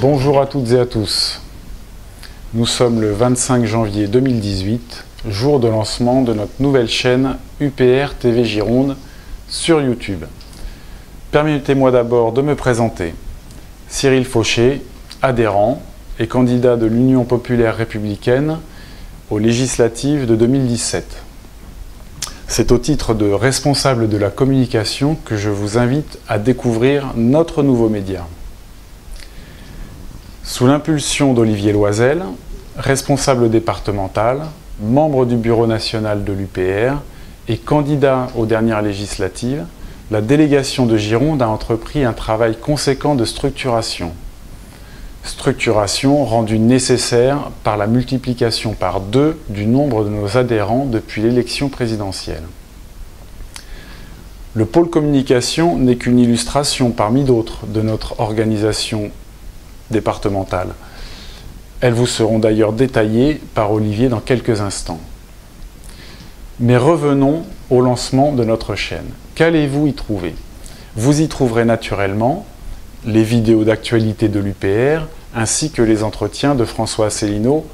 Bonjour à toutes et à tous. Nous sommes le 25 janvier 2018, jour de lancement de notre nouvelle chaîne UPR TV Gironde sur YouTube. Permettez-moi d'abord de me présenter. Cyril Fauché, adhérent et candidat de l'Union populaire républicaine aux législatives de 2017. C'est au titre de responsable de la communication que je vous invite à découvrir notre nouveau média. Sous l'impulsion d'Olivier Loisel, responsable départemental, membre du bureau national de l'UPR et candidat aux dernières législatives, la délégation de Gironde a entrepris un travail conséquent de structuration. Structuration rendue nécessaire par la multiplication par 2 du nombre de nos adhérents depuis l'élection présidentielle. Le pôle communication n'est qu'une illustration parmi d'autres de notre organisation départementale. Elles vous seront d'ailleurs détaillées par Olivier dans quelques instants. Mais revenons au lancement de notre chaîne. Qu'allez-vous y trouver? Vous y trouverez naturellement les vidéos d'actualité de l'UPR ainsi que les entretiens de François Asselineau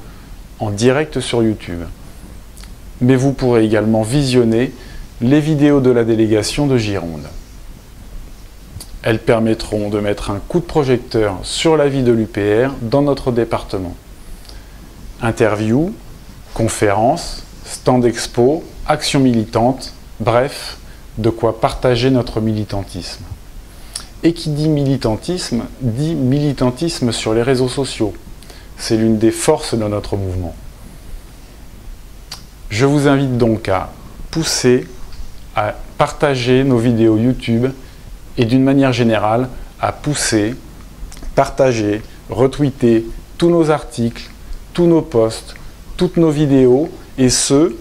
en direct sur YouTube. Mais vous pourrez également visionner les vidéos de la délégation de Gironde. Elles permettront de mettre un coup de projecteur sur la vie de l'UPR dans notre département. Interviews, conférences, stands expo, actions militantes, bref, de quoi partager notre militantisme. Et qui dit militantisme sur les réseaux sociaux. C'est l'une des forces de notre mouvement. Je vous invite donc à pousser, à partager nos vidéos YouTube et d'une manière générale à pousser, partager, retweeter tous nos articles, tous nos posts, toutes nos vidéos et ce,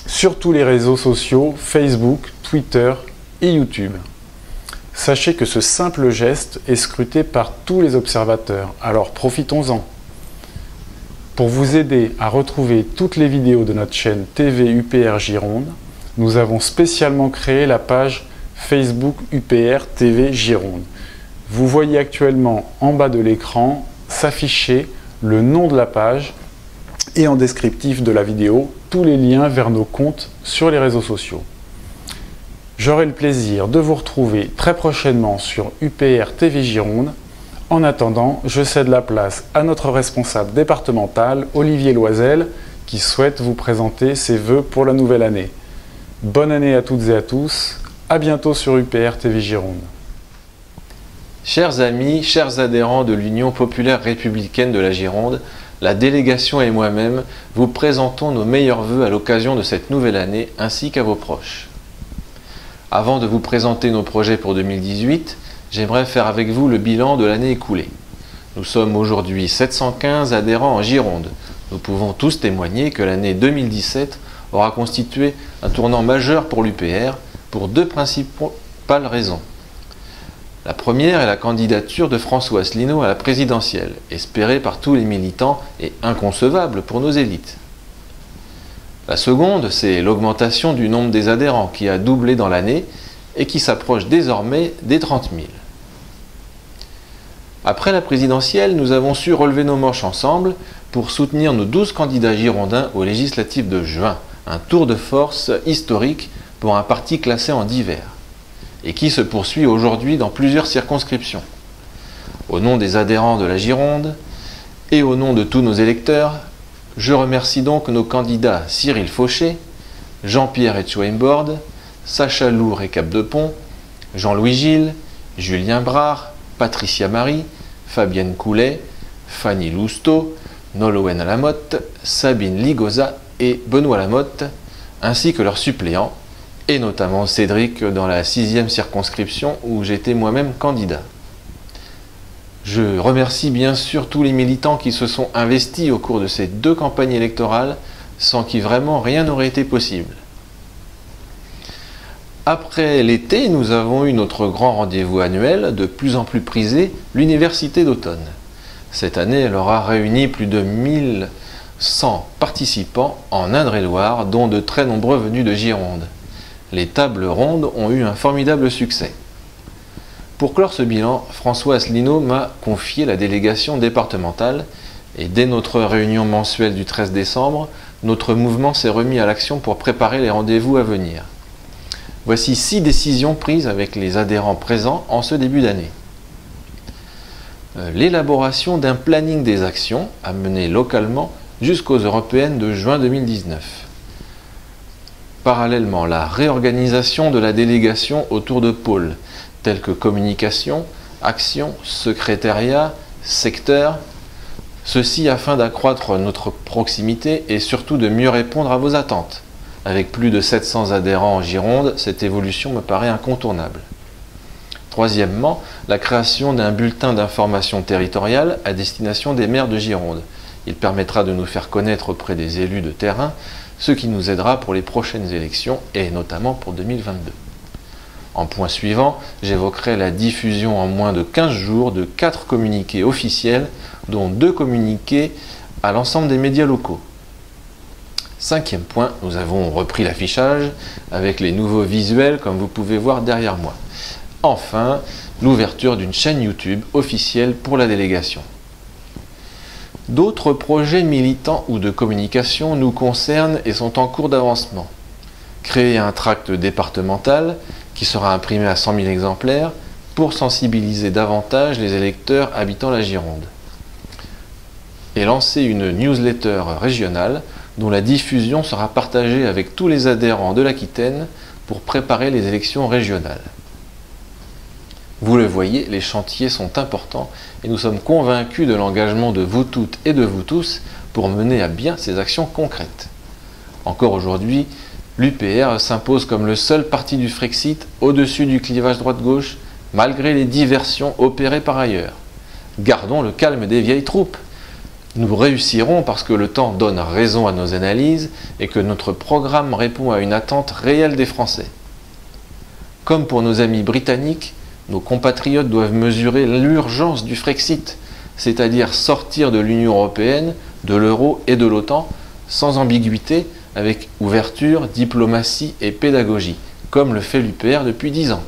sur tous les réseaux sociaux, Facebook, Twitter et YouTube. Sachez que ce simple geste est scruté par tous les observateurs, alors profitons-en. Pour vous aider à retrouver toutes les vidéos de notre chaîne TV UPR Gironde, nous avons spécialement créé la page Facebook UPR TV Gironde. Vous voyez actuellement en bas de l'écran s'afficher le nom de la page et en descriptif de la vidéo tous les liens vers nos comptes sur les réseaux sociaux. J'aurai le plaisir de vous retrouver très prochainement sur UPR TV Gironde. En attendant, je cède la place à notre responsable départemental, Olivier Loisel, qui souhaite vous présenter ses vœux pour la nouvelle année. Bonne année à toutes et à tous. À bientôt sur UPR TV Gironde. Chers amis, chers adhérents de l'Union populaire républicaine de la Gironde, la délégation et moi-même vous présentons nos meilleurs vœux à l'occasion de cette nouvelle année ainsi qu'à vos proches. Avant de vous présenter nos projets pour 2018, j'aimerais faire avec vous le bilan de l'année écoulée. Nous sommes aujourd'hui 715 adhérents en Gironde. Nous pouvons tous témoigner que l'année 2017 aura constitué un tournant majeur pour l'UPR pour 2 principales raisons. La première est la candidature de François Asselineau à la présidentielle, espérée par tous les militants et inconcevable pour nos élites. La seconde, c'est l'augmentation du nombre des adhérents qui a doublé dans l'année et qui s'approche désormais des 30 000. Après la présidentielle, nous avons su relever nos manches ensemble pour soutenir nos 12 candidats girondins aux législatives de juin, un tour de force historique pour un parti classé en divers, et qui se poursuit aujourd'hui dans plusieurs circonscriptions. Au nom des adhérents de la Gironde et au nom de tous nos électeurs, je remercie donc nos candidats Cyril Fauché, Jean-Pierre Etchouembord, Sacha Lour et Capdepont, Jean-Louis Gilles, Julien Brard, Patricia Marie, Fabienne Coulet, Fanny Lousteau, Nolwenn Lamotte, Sabine Ligoza et Benoît Lamotte, ainsi que leurs suppléants, et notamment Cédric dans la 6e circonscription où j'étais moi-même candidat. Je remercie bien sûr tous les militants qui se sont investis au cours de ces 2 campagnes électorales, sans qui vraiment rien n'aurait été possible. Après l'été, nous avons eu notre grand rendez-vous annuel, de plus en plus prisé, l'Université d'automne. Cette année, elle aura réuni plus de 1100 participants en Indre-et-Loire, dont de très nombreux venus de Gironde. Les tables rondes ont eu un formidable succès. Pour clore ce bilan, François Asselineau m'a confié la délégation départementale et dès notre réunion mensuelle du 13 décembre, notre mouvement s'est remis à l'action pour préparer les rendez-vous à venir. Voici 6 décisions prises avec les adhérents présents en ce début d'année. L'élaboration d'un planning des actions à mener localement jusqu'aux européennes de juin 2019. Parallèlement, la réorganisation de la délégation autour de pôles tels que communication, action, secrétariat, secteur, ceci afin d'accroître notre proximité et surtout de mieux répondre à vos attentes. Avec plus de 700 adhérents en Gironde, cette évolution me paraît incontournable. Troisièmement, la création d'un bulletin d'information territoriale à destination des maires de Gironde. Il permettra de nous faire connaître auprès des élus de terrain, ce qui nous aidera pour les prochaines élections et notamment pour 2022. En point suivant, j'évoquerai la diffusion en moins de 15 jours de 4 communiqués officiels, dont 2 communiqués à l'ensemble des médias locaux. Cinquième point, nous avons repris l'affichage avec les nouveaux visuels comme vous pouvez voir derrière moi. Enfin, l'ouverture d'une chaîne YouTube officielle pour la délégation. D'autres projets militants ou de communication nous concernent et sont en cours d'avancement. Créer un tract départemental qui sera imprimé à 100 000 exemplaires pour sensibiliser davantage les électeurs habitant la Gironde. Et lancer une newsletter régionale dont la diffusion sera partagée avec tous les adhérents de l'Aquitaine pour préparer les élections régionales. Vous le voyez, les chantiers sont importants et nous sommes convaincus de l'engagement de vous toutes et de vous tous pour mener à bien ces actions concrètes. Encore aujourd'hui, l'UPR s'impose comme le seul parti du Frexit au-dessus du clivage droite-gauche, malgré les diversions opérées par ailleurs. Gardons le calme des vieilles troupes. Nous réussirons parce que le temps donne raison à nos analyses et que notre programme répond à une attente réelle des Français. Comme pour nos amis britanniques, nos compatriotes doivent mesurer l'urgence du Frexit, c'est-à-dire sortir de l'Union européenne, de l'euro et de l'OTAN, sans ambiguïté, avec ouverture, diplomatie et pédagogie, comme le fait l'UPR depuis 10 ans.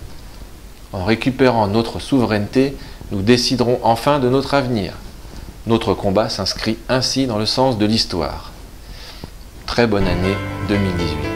En récupérant notre souveraineté, nous déciderons enfin de notre avenir. Notre combat s'inscrit ainsi dans le sens de l'histoire. Très bonne année 2018.